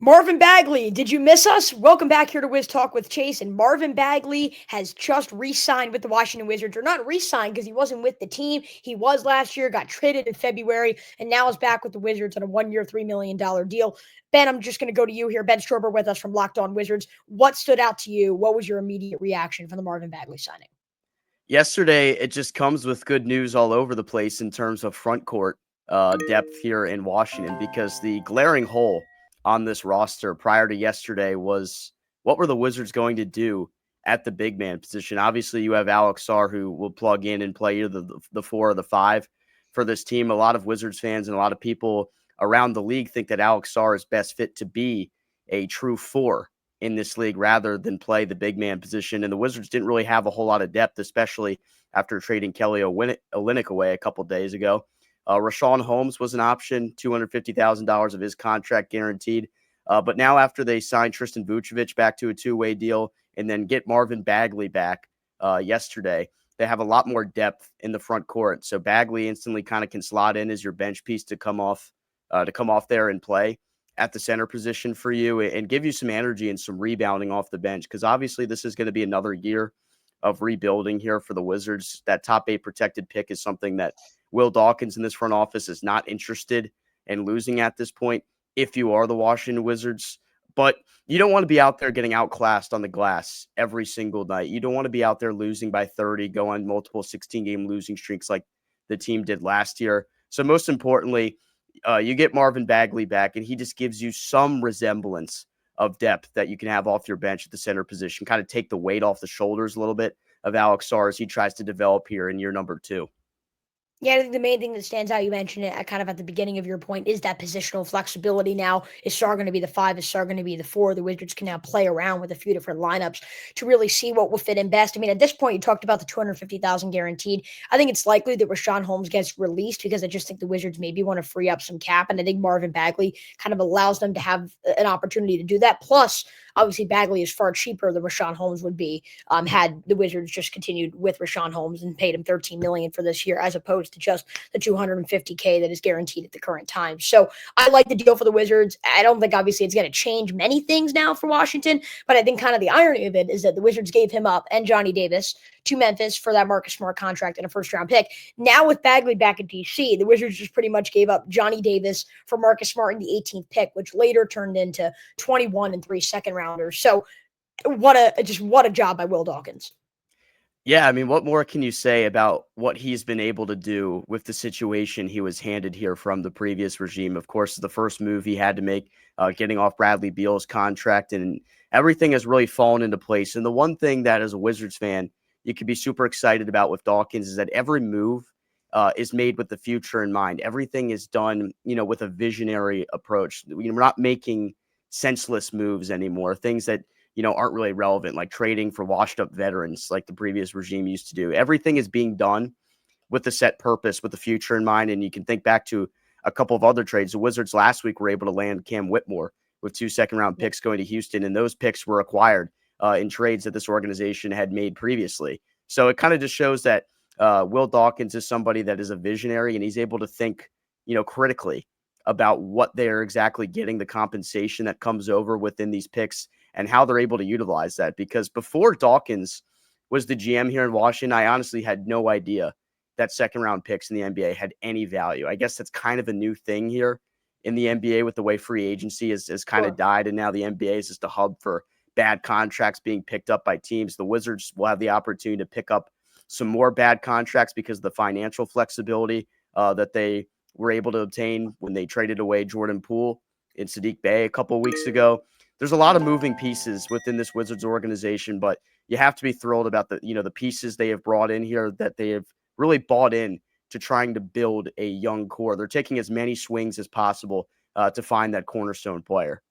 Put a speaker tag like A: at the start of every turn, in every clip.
A: Marvin Bagley, did you miss us? Welcome back here to Wiz Talk with Chase. And Marvin Bagley has just re-signed with the Washington Wizards, or not re-signed because he wasn't with the team. He was last year, got traded in February, and now is back with the Wizards on a 1-year, $3 million deal. Ben, I'm just going to go to you here. Ben Strober with us from Locked On Wizards. What stood out to you? What was your immediate reaction from the Marvin Bagley signing?
B: Yesterday, it just comes with good news all over the place in terms of front court depth here in Washington, because the glaring hole on this roster prior to yesterday was what were the Wizards going to do at the big man position? Obviously, you have Alex Sarr, who will plug in and play either the four or the five for this team. A lot of Wizards fans and a lot of people around the league think that Alex Sarr is best fit to be a true four in this league rather than play the big man position. And the Wizards didn't really have a whole lot of depth, especially after trading Kelly Olynyk away a couple days ago. Rashawn Holmes was an option, $250,000 of his contract guaranteed. But now after they signed Tristan Vucevic back to a two-way deal and then get Marvin Bagley back yesterday, they have a lot more depth in the front court. So Bagley instantly kind of can slot in as your bench piece to come off there and play at the center position for you and give you some energy and some rebounding off the bench. Because obviously this is going to be another year of rebuilding here for the Wizards. That top 8 protected pick is something that Will Dawkins in this front office is not interested in losing at this point if you are the Washington Wizards. But you don't want to be out there getting outclassed on the glass every single night. You don't want to be out there losing by 30, go on multiple 16-game losing streaks like the team did last year. So most importantly, you get Marvin Bagley back, and he just gives you some resemblance of depth that you can have off your bench at the center position, kind of take the weight off the shoulders a little bit of Alex Sarr as he tries to develop here in year number 2.
A: Yeah, I think the main thing that stands out, you mentioned it kind of at the beginning of your point, is that positional flexibility now. Is Sarr going to be the 5? Is Sarr going to be the 4? The Wizards can now play around with a few different lineups to really see what will fit in best. I mean, at this point, you talked about the 250,000 guaranteed. I think it's likely that Rashawn Holmes gets released because I just think the Wizards maybe want to free up some cap, and I think Marvin Bagley kind of allows them to have an opportunity to do that. Plus, obviously, Bagley is far cheaper than Rashawn Holmes would be had the Wizards just continued with Rashawn Holmes and paid him $13 million for this year, as opposed to just the $250K that is guaranteed at the current time. So I like the deal for the Wizards. I don't think obviously it's going to change many things now for Washington, but I think kind of the irony of it is that the Wizards gave him up and Johnny Davis to Memphis for that Marcus Smart contract and a first-round pick. Now with Bagley back in DC, the Wizards just pretty much gave up Johnny Davis for Marcus Smart in the 18th pick, which later turned into 21 and 3 second-rounders. So what a job by Will Dawkins.
B: Yeah, I mean, what more can you say about what he's been able to do with the situation he was handed here from the previous regime? Of course, the first move he had to make, getting off Bradley Beal's contract, and everything has really fallen into place. And the one thing that, as a Wizards fan, you could be super excited about with Dawkins is that every move is made with the future in mind. Everything is done, with a visionary approach. We're not making senseless moves anymore, things that aren't really relevant, like trading for washed up veterans like the previous regime used to do. Everything is being done with the set purpose, with the future in mind. And you can think back to a couple of other trades. The Wizards last week were able to land Cam Whitmore with 2 second-round picks going to Houston, and those picks were acquired in trades that this organization had made previously. So it kind of just shows that Will Dawkins is somebody that is a visionary, and he's able to think, critically about what they're exactly getting, the compensation that comes over within these picks, and how they're able to utilize that. Because before Dawkins was the GM here in Washington, I honestly had no idea that second-round picks in the NBA had any value. I guess that's kind of a new thing here in the NBA with the way free agency has kind of died, and now the NBA is just a hub for bad contracts being picked up by teams. The Wizards will have the opportunity to pick up some more bad contracts because of the financial flexibility that they were able to obtain when they traded away Jordan Poole and Sadiq Bey a couple of weeks ago. There's a lot of moving pieces within this Wizards organization, but you have to be thrilled about the pieces they have brought in here, that they have really bought in to trying to build a young core. They're taking as many swings as possible to find that cornerstone player.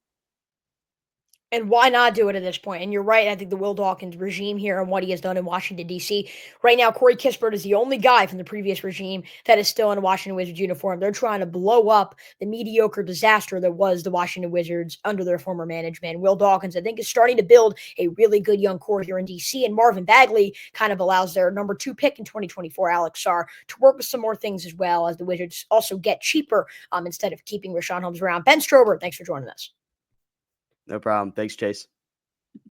A: And why not do it at this point? And you're right. I think the Will Dawkins regime here and what he has done in Washington, D.C. Right now, Corey Kispert is the only guy from the previous regime that is still in a Washington Wizards uniform. They're trying to blow up the mediocre disaster that was the Washington Wizards under their former management. Will Dawkins, I think, is starting to build a really good young core here in D.C. And Marvin Bagley kind of allows their number 2 pick in 2024, Alex Sarr, to work with some more things as well, as the Wizards also get cheaper instead of keeping Rashawn Holmes around. Ben Strober, thanks for joining us.
B: No problem. Thanks, Chase.